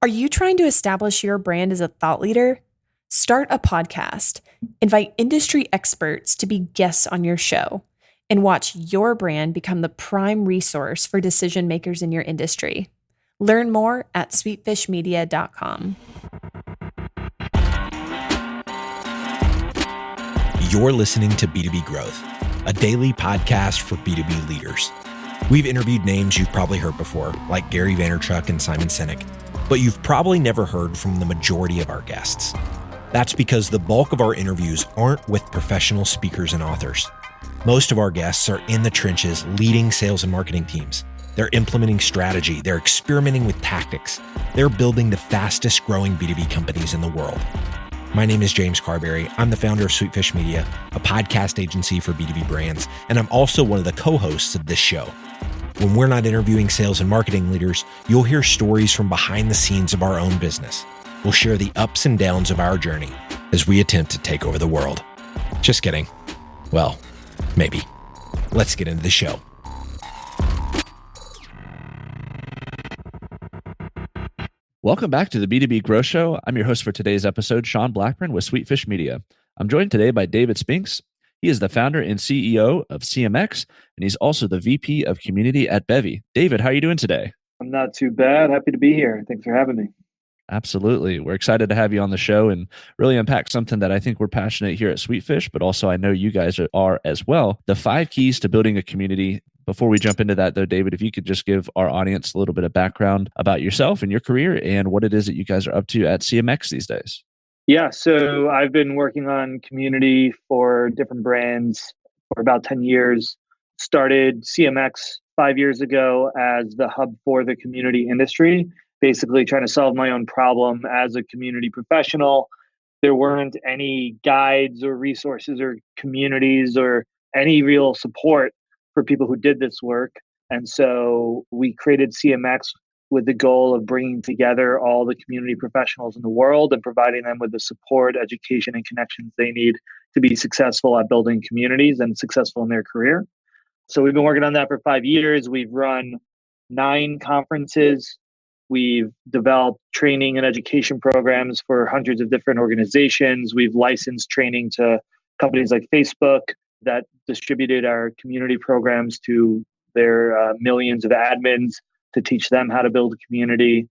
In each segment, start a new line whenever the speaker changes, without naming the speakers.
Are you trying to establish your brand as a thought leader? Start a podcast, invite industry experts to be guests on your show, and watch your brand become the prime resource for decision makers in your industry. Learn more at sweetfishmedia.com.
You're listening to B2B Growth, a daily podcast for B2B leaders. We've interviewed names you've probably heard before, like Gary Vaynerchuk and Simon Sinek, but you've probably never heard from the majority of our guests. That's because the bulk of our interviews aren't with professional speakers and authors. Most of our guests are in the trenches leading sales and marketing teams. They're implementing strategy. They're experimenting with tactics. They're building the fastest growing B2B companies in the world. My name is James Carberry. I'm the founder of Sweetfish Media, a podcast agency for B2B brands, and I'm also one of the co-hosts of this show. When we're not interviewing sales and marketing leaders, you'll hear stories from behind the scenes of our own business. We'll share the ups and downs of our journey as we attempt to take over the world. Just kidding. Well, maybe. Let's get into the show.
Welcome back to the B2B Growth Show. I'm your host for today's episode, Sean Blackburn with Sweetfish Media. I'm joined today by David Spinks. He is the founder and CEO of CMX, and he's also the VP of Community at Bevy. David, how are you doing today?
I'm not too bad. Happy to be here. Thanks for having me.
Absolutely. We're excited to have you on the show and really unpack something that I think we're passionate here at Sweetfish, but also I know you guys are as well. The 5 keys to building a community. Before we jump into that, though, David, if you could just give our audience a little bit of background about yourself and your career and what it is that you guys are up to at CMX these days.
Yeah, so I've been working on community for different brands for about 10 years. Started CMX 5 years ago as the hub for the community industry, basically trying to solve my own problem as a community professional. There weren't any guides or resources or communities or any real support for people who did this work. And so we created CMX with the goal of bringing together all the community professionals in the world and providing them with the support, education, and connections they need to be successful at building communities and successful in their career. So we've been working on that for 5 years. We've run 9 conferences. We've developed training and education programs for hundreds of different organizations. We've licensed training to companies like Facebook that distributed our community programs to their millions of admins to teach them how to build a community.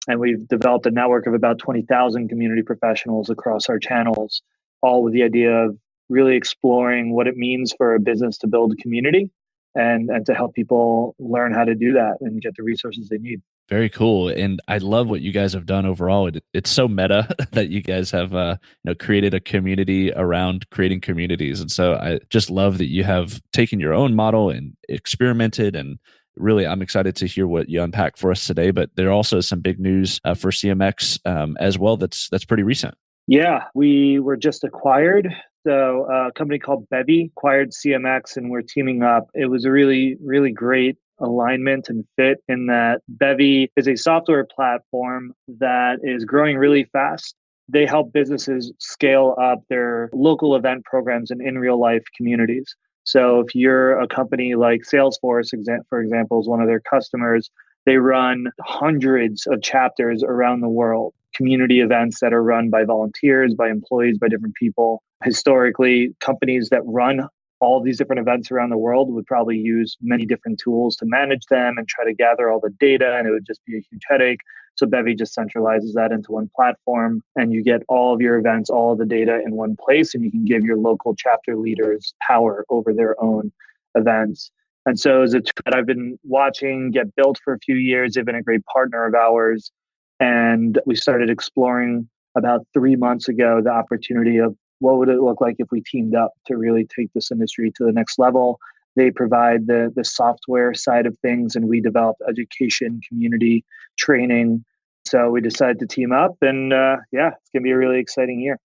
And we've developed a network of about 20,000 community professionals across our channels, all with the idea of really exploring what it means for a business to build a community and to help people learn how to do that and get the resources they need.
Very cool. And I love what you guys have done overall. It's so meta that you guys have created a community around creating communities. And so I just love that you have taken your own model and experimented. And really, I'm excited to hear what you unpack for us today. But there also is some big news for CMX as well that's pretty recent.
Yeah, we were just acquired. So a company called Bevy acquired CMX and we're teaming up. It was a really, really great alignment and fit in that Bevy is a software platform that is growing really fast. They help businesses scale up their local event programs and in real life communities. So if you're a company like Salesforce, for example, is one of their customers, they run hundreds of chapters around the world, community events that are run by volunteers, by employees, by different people. Historically, companies that run all these different events around the world would probably use many different tools to manage them and try to gather all the data, and it would just be a huge headache. So Bevy just centralizes that into one platform, and you get all of your events, all of the data in one place, and you can give your local chapter leaders power over their own events. And so it's a tool that I've been watching get built for a few years. They've been a great partner of ours. And we started exploring about 3 months ago the opportunity of what would it look like if we teamed up to really take this industry to the next level. They provide the software side of things, and we develop education, community, training. So we decided to team up, and it's going to be a really exciting year.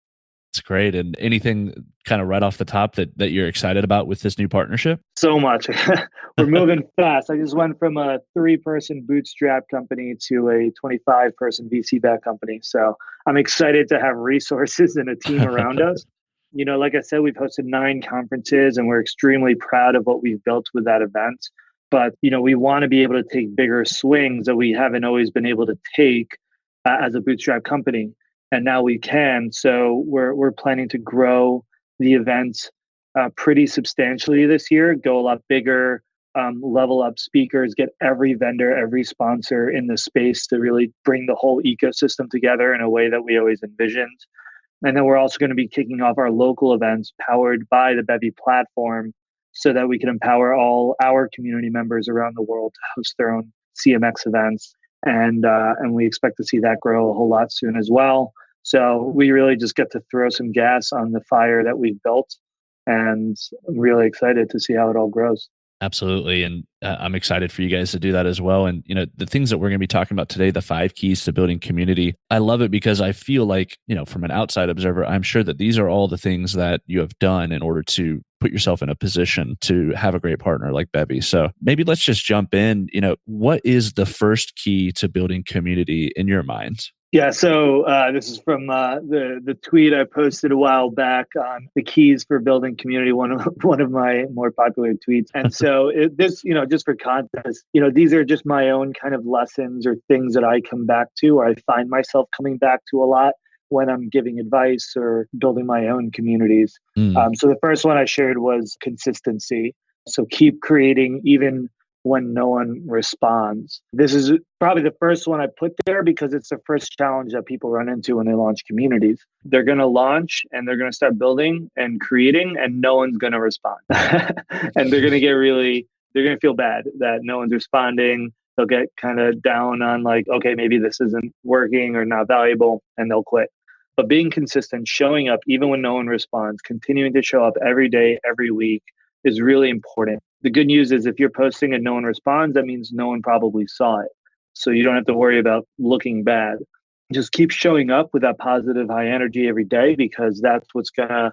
It's great. And anything kind of right off the top that you're excited about with this new partnership?
So much. We're moving fast. I just went from a 3-person bootstrap company to a 25-person VC-backed company. So I'm excited to have resources and a team around us. You know, like I said, we've hosted 9 conferences and we're extremely proud of what we've built with that event. But, you know, we want to be able to take bigger swings that we haven't always been able to take as a bootstrap company, and now we can. So we're planning to grow the event pretty substantially this year, go a lot bigger, level up speakers, get every vendor, every sponsor in the space to really bring the whole ecosystem together in a way that we always envisioned. And then we're also going to be kicking off our local events powered by the Bevy platform so that we can empower all our community members around the world to host their own CMX events. And we expect to see that grow a whole lot soon as well. So we really just get to throw some gas on the fire that we've built. And I'm really excited to see how it all grows.
Absolutely. And I'm excited for you guys to do that as well. And, the things that we're going to be talking about today, the 5 keys to building community, I love it because I feel like, from an outside observer, I'm sure that these are all the things that you have done in order to put yourself in a position to have a great partner like Bevy. So maybe let's just jump in. What is the first key to building community in your mind?
Yeah, so this is from the tweet I posted a while back on the keys for building community, one of my more popular tweets. And so this, just for context, these are just my own kind of lessons or things that I come back to, or I find myself coming back to a lot when I'm giving advice or building my own communities. So the first one I shared was consistency. So keep creating even when no one responds. This is probably the first one I put there because it's the first challenge that people run into when they launch communities. They're going to launch and they're going to start building and creating and no one's going to respond. And they're going to feel bad that no one's responding. They'll get kind of down on like, okay, maybe this isn't working or not valuable, and they'll quit. But being consistent, showing up even when no one responds, continuing to show up every day, every week is really important. The good news is if you're posting and no one responds, that means no one probably saw it. So you don't have to worry about looking bad. Just keep showing up with that positive, high energy every day, because that's what's going to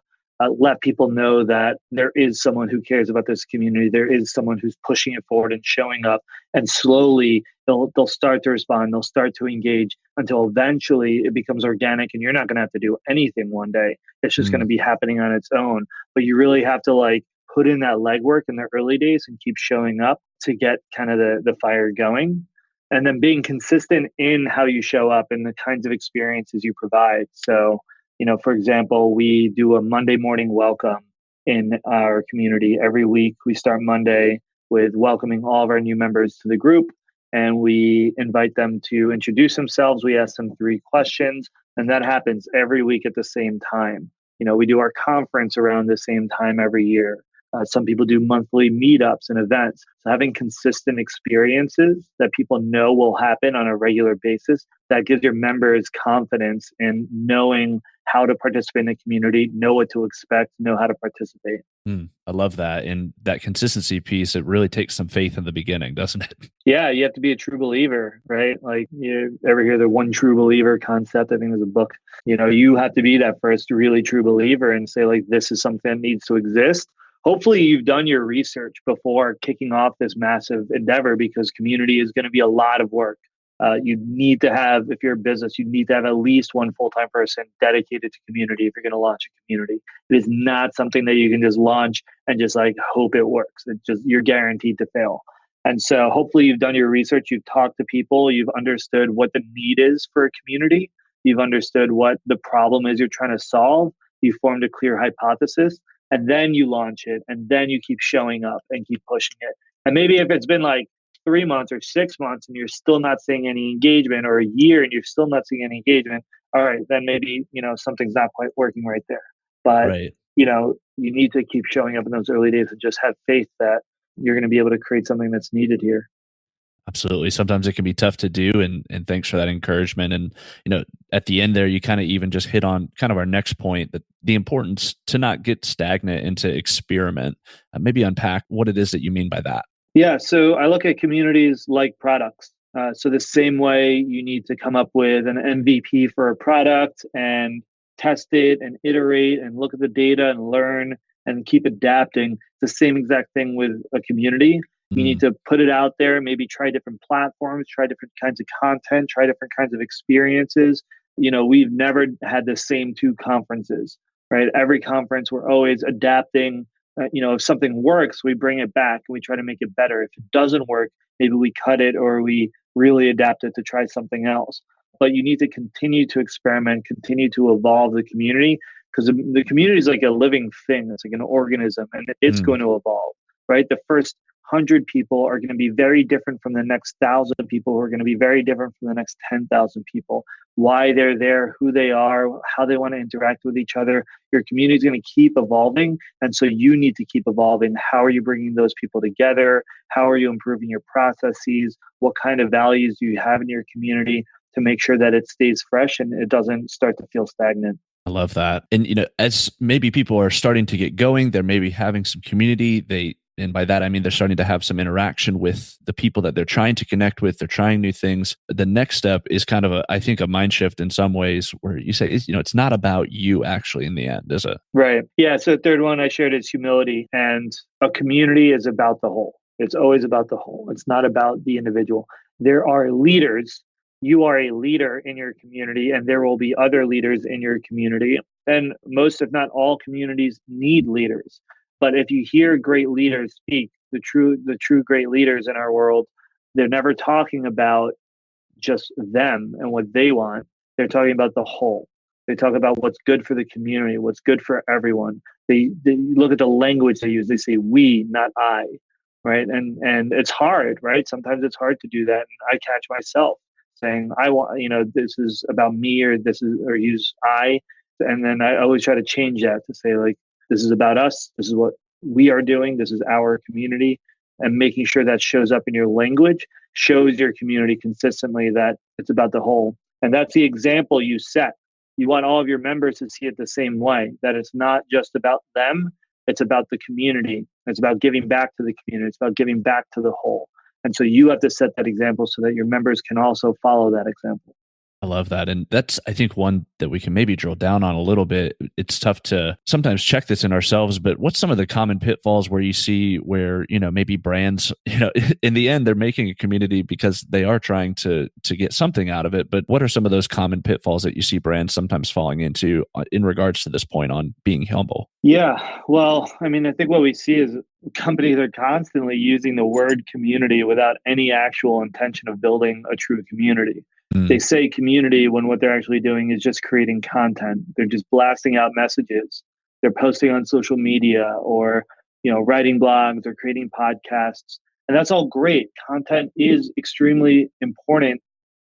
let people know that there is someone who cares about this community. There is someone who's pushing it forward and showing up, and slowly they'll start to respond. They'll start to engage until eventually it becomes organic and you're not going to have to do anything one day. It's just going to be happening on its own. But you really have to put in that legwork in the early days and keep showing up to get kind of the fire going. And then being consistent in how you show up and the kinds of experiences you provide. So, for example, we do a Monday morning welcome in our community. Every week we start Monday with welcoming all of our new members to the group, and we invite them to introduce themselves. We ask them 3 questions, and that happens every week at the same time. We do our conference around the same time every year. Some people do monthly meetups and events. So having consistent experiences that people know will happen on a regular basis, that gives your members confidence in knowing how to participate in the community, know what to expect, know how to participate.
I love that. And that consistency piece, it really takes some faith in the beginning, doesn't it?
Yeah, you have to be a true believer, right? Like, you ever hear the one true believer concept? I think there's a book. You have to be that first really true believer and say, this is something that needs to exist. Hopefully you've done your research before kicking off this massive endeavor, because community is going to be a lot of work. You need to have, if you're a business, you need to have at least one full-time person dedicated to community if you're going to launch a community. It is not something that you can just launch and just hope it works. You're guaranteed to fail. And so hopefully you've done your research, you've talked to people, you've understood what the need is for a community, you've understood what the problem is you're trying to solve, you formed a clear hypothesis, and then you launch it, and then you keep showing up and keep pushing it. And maybe if it's been 3 months or 6 months and you're still not seeing any engagement, or a year and you're still not seeing any engagement, all right, then maybe, something's not quite working right there. But,
right.
You need to keep showing up in those early days and just have faith that you're going to be able to create something that's needed here.
Absolutely. Sometimes it can be tough to do. And thanks for that encouragement. And, at the end there, you kind of even just hit on kind of our next point, that the importance to not get stagnant and to experiment. Maybe unpack what it is that you mean by that.
Yeah. So I look at communities like products. So the same way you need to come up with an MVP for a product and test it and iterate and look at the data and learn and keep adapting. It's the same exact thing with a community. You need to put it out there, maybe try different platforms, try different kinds of content, try different kinds of experiences. We've never had the same 2 conferences, right? Every conference, we're always adapting. If something works, we bring it back and we try to make it better. If it doesn't work, maybe we cut it or we really adapt it to try something else. but you need to continue to experiment, continue to evolve the community, because the community is like a living thing. It's like an organism, and it's going to evolve, right? The first 100 people are going to be very different from the next 1,000 people, who are going to be very different from the next 10,000 people. Why they're there, who they are, how they want to interact with each other. Your community is going to keep evolving. And so you need to keep evolving. How are you bringing those people together? How are you improving your processes? What kind of values do you have in your community to make sure that it stays fresh and it doesn't start to feel stagnant?
I love that. And, as maybe people are starting to get going, they're maybe having some community. And by that, I mean, they're starting to have some interaction with the people that they're trying to connect with. They're trying new things. The next step is kind of I think a mind shift in some ways, where you say, it's not about you actually in the end, is it?
Right. Yeah. So the third one I shared is humility, and a community is about the whole. It's always about the whole. It's not about the individual. There are leaders. You are a leader in your community, and there will be other leaders in your community. And most, if not all, communities need leaders. But if you hear great leaders speak, the true great leaders in our world, they're never talking about just them and what they want. They're talking about the whole. They talk about what's good for the community, what's good for everyone. They look at the language they use. They say we, not I, right? And it's hard, right? Sometimes it's hard to do that. And I catch myself saying, I want, this is about me, or use I. And then I always try to change that to say, like, this is about us. This is what we are doing. This is our community. And making sure that shows up in your language shows your community consistently that it's about the whole. And that's the example you set. You want all of your members to see it the same way, that it's not just about them. It's about the community. It's about giving back to the community. It's about giving back to the whole. And so you have to set that example so that your members can also follow that example.
I love that. And that's, I think, one that we can maybe drill down on a little bit. It's tough to sometimes check this in ourselves, but what's some of the common pitfalls where you see where, maybe brands, in the end, they're making a community because they are trying to get something out of it. But what are some of those common pitfalls that you see brands sometimes falling into in regards to this point on being humble?
Yeah. Well, I mean, I think what we see is companies are constantly using the word community without any actual intention of building a true community. They say community when what they're actually doing is just creating content. They're just blasting out messages. They're posting on social media, or, writing blogs or creating podcasts. And that's all great. Content is extremely important,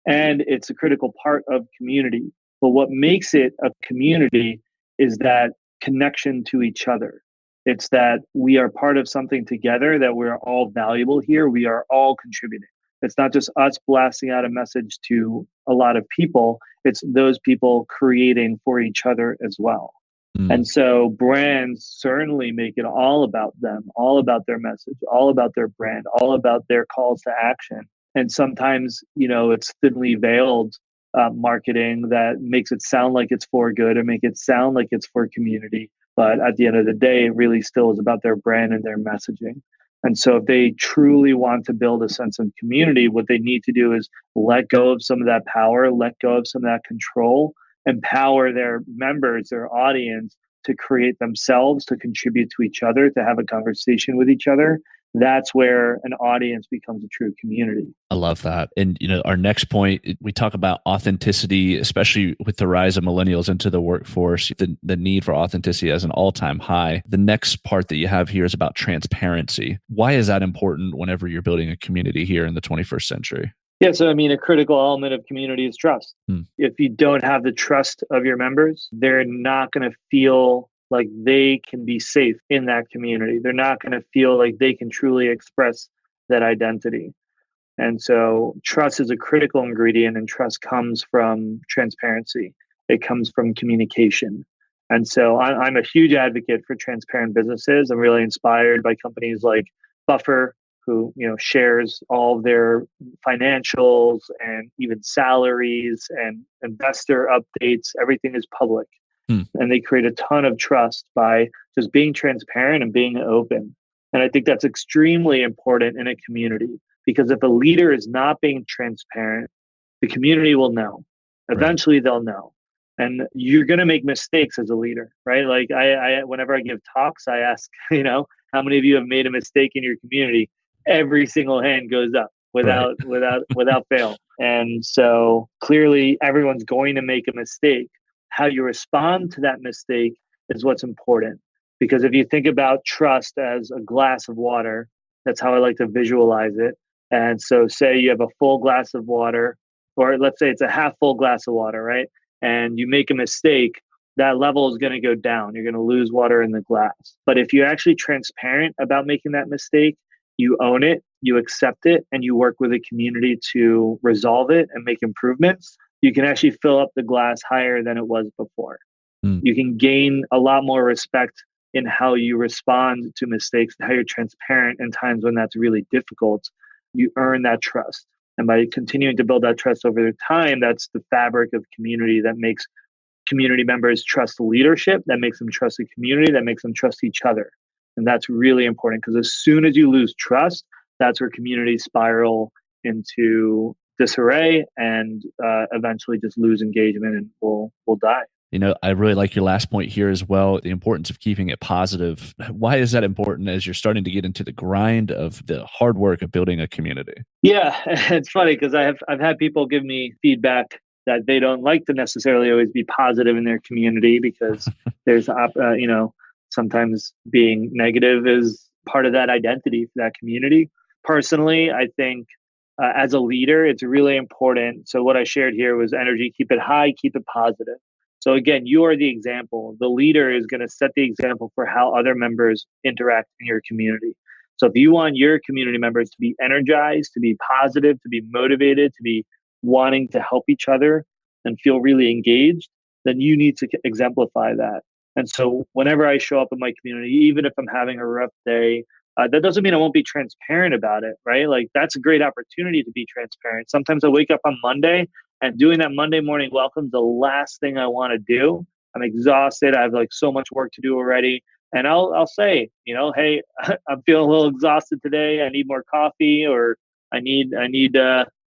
and it's a critical part of community. But what makes it a community is that connection to each other. It's that we are part of something together, that we're all valuable here. We are all contributing. It's not just us blasting out a message to a lot of people. It's those people creating for each other as well. And so brands certainly make it all about them, all about their message, all about their brand, all about their calls to action. And sometimes, it's thinly veiled marketing that makes it sound like it's for good, or make it sound like it's for community. But at the end of the day, it really still is about their brand and their messaging. And so if they truly want to build a sense of community, what they need to do is let go of some of that power, let go of some of that control, empower their members, their audience, to create themselves, to contribute to each other, to have a conversation with each other. That's where an audience becomes a true community.
I love that. And, our next point, we talk about authenticity, especially with the rise of millennials into the workforce, the need for authenticity as an all-time high. The next part that you have here is about transparency. Why is that important whenever you're building a community here in the 21st century?
Yeah, so I mean, a critical element of community is trust. If you don't have the trust of your members, they're not going to feel like they can be safe in that community. They're not going to feel like they can truly express that identity. And so trust is a critical ingredient, and trust comes from transparency. It comes from communication. And so I'm a huge advocate for transparent businesses. I'm really inspired by companies like Buffer, who shares all of their financials and even salaries and investor updates. Everything is public. And they create a ton of trust by just being transparent and being open. And I think that's extremely important in a community, because if a leader is not being transparent, the community will know. Eventually they'll know. And you're going to make mistakes as a leader, right? Like I whenever I give talks, I ask, how many of you have made a mistake in your community? Every single hand goes up without fail. And so clearly everyone's going to make a mistake. How you respond to that mistake is what's important. Because if you think about trust as a glass of water, that's how I like to visualize it. And so say you have a full glass of water, or let's say it's a half full glass of water, right? And you make a mistake, that level is going to go down. You're going to lose water in the glass. But if you're actually transparent about making that mistake, you own it, you accept it, and you work with a community to resolve it and make improvements, you can actually fill up the glass higher than it was before. You can gain a lot more respect in how you respond to mistakes, how you're transparent in times when that's really difficult. You earn that trust. And by continuing to build that trust over time, that's the fabric of community that makes community members trust the leadership, that makes them trust the community, that makes them trust each other. And that's really important because as soon as you lose trust, that's where communities spiral into disarray and eventually just lose engagement and will die.
I really like your last point here as well, the importance of keeping it positive. Why is that important as you're starting to get into the grind of the hard work of building a community?
Yeah, it's funny because I've had people give me feedback that they don't like to necessarily always be positive in their community because there's sometimes being negative is part of that identity for that community. Personally, I think as a leader, it's really important. So what I shared here was energy, keep it high, keep it positive. So again, you are the example. The leader is going to set the example for how other members interact in your community. So if you want your community members to be energized, to be positive, to be motivated, to be wanting to help each other and feel really engaged, then you need to exemplify that. And so whenever I show up in my community, even if I'm having a rough day, that doesn't mean I won't be transparent about it, right? Like that's a great opportunity to be transparent. Sometimes I wake up on Monday and doing that Monday morning welcome is the last thing I want to do. I'm exhausted. I have like so much work to do already. And I'll say, hey, I'm feeling a little exhausted today. I need more coffee, or I need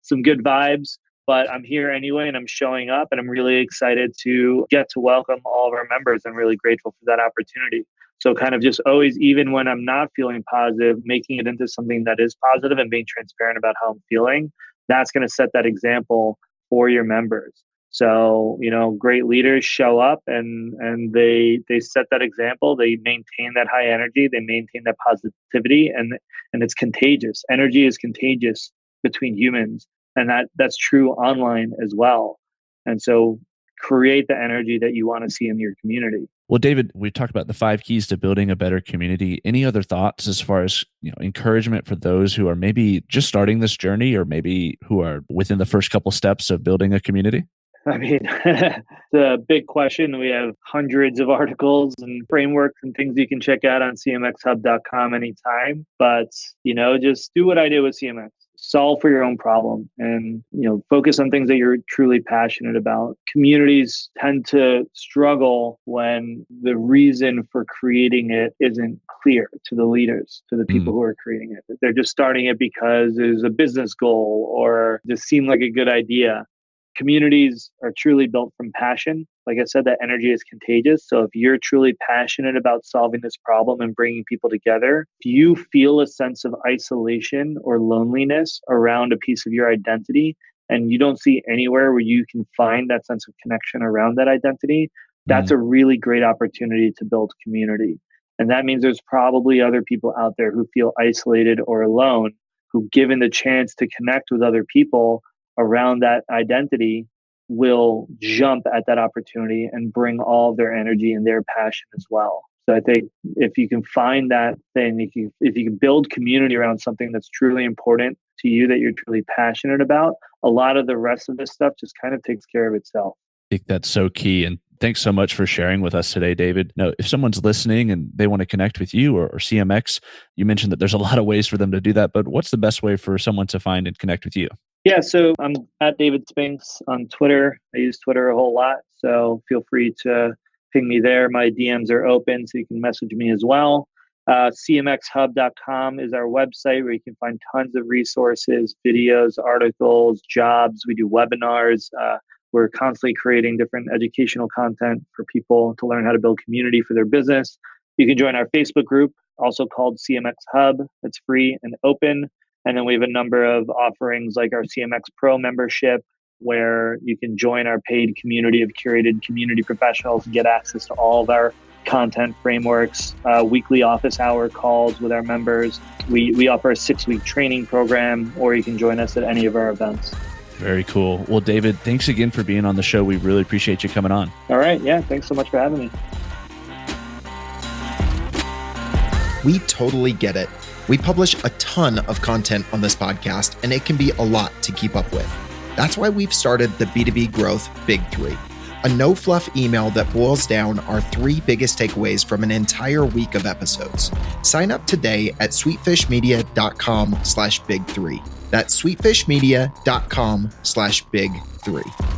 some good vibes. But I'm here anyway, and I'm showing up, and I'm really excited to get to welcome all of our members. I'm really grateful for that opportunity. So kind of just always, even when I'm not feeling positive, making it into something that is positive and being transparent about how I'm feeling, that's going to set that example for your members. So, great leaders show up and they set that example. They maintain that high energy. They maintain that positivity, and it's contagious. Energy is contagious between humans, and that's true online as well. And so create the energy that you want to see in your community.
Well, David, we talked about the 5 keys to building a better community. Any other thoughts as far as encouragement for those who are maybe just starting this journey, or maybe who are within the first couple steps of building a community?
I mean, it's a big question. We have hundreds of articles and frameworks and things you can check out on cmxhub.com anytime. But, just do what I did with CMX. Solve for your own problem and, focus on things that you're truly passionate about. Communities tend to struggle when the reason for creating it isn't clear to the leaders, to the people who are creating it. They're just starting it because there's a business goal or just seemed like a good idea. Communities are truly built from passion. Like I said, that energy is contagious. So if you're truly passionate about solving this problem and bringing people together, if you feel a sense of isolation or loneliness around a piece of your identity, and you don't see anywhere where you can find that sense of connection around that identity, that's a really great opportunity to build community. And that means there's probably other people out there who feel isolated or alone, who, given the chance to connect with other people around that identity, will jump at that opportunity and bring all of their energy and their passion as well. So I think if you can find that thing, if you can build community around something that's truly important to you, that you're truly passionate about, a lot of the rest of this stuff just kind of takes care of itself.
I think that's so key. And thanks so much for sharing with us today, David. Now, if someone's listening and they want to connect with you or CMX, you mentioned that there's a lot of ways for them to do that, but what's the best way for someone to find and connect with you?
Yeah, so I'm at David Spinks on Twitter. I use Twitter a whole lot, so feel free to ping me there. My DMs are open, so you can message me as well. cmxhub.com is our website where you can find tons of resources, videos, articles, jobs. We do webinars. We're constantly creating different educational content for people to learn how to build community for their business. You can join our Facebook group, also called CMX Hub. It's free and open. And then we have a number of offerings like our CMX Pro membership, where you can join our paid community of curated community professionals and get access to all of our content frameworks, weekly office hour calls with our members. We offer a 6-week training program, or you can join us at any of our events.
Very cool. Well, David, thanks again for being on the show. We really appreciate you coming on.
All right. Yeah. Thanks so much for having me.
We totally get it. We publish a ton of content on this podcast, and it can be a lot to keep up with. That's why we've started the B2B Growth Big Three, a no-fluff email that boils down our 3 biggest takeaways from an entire week of episodes. Sign up today at sweetfishmedia.com/big3. That's sweetfishmedia.com/big3.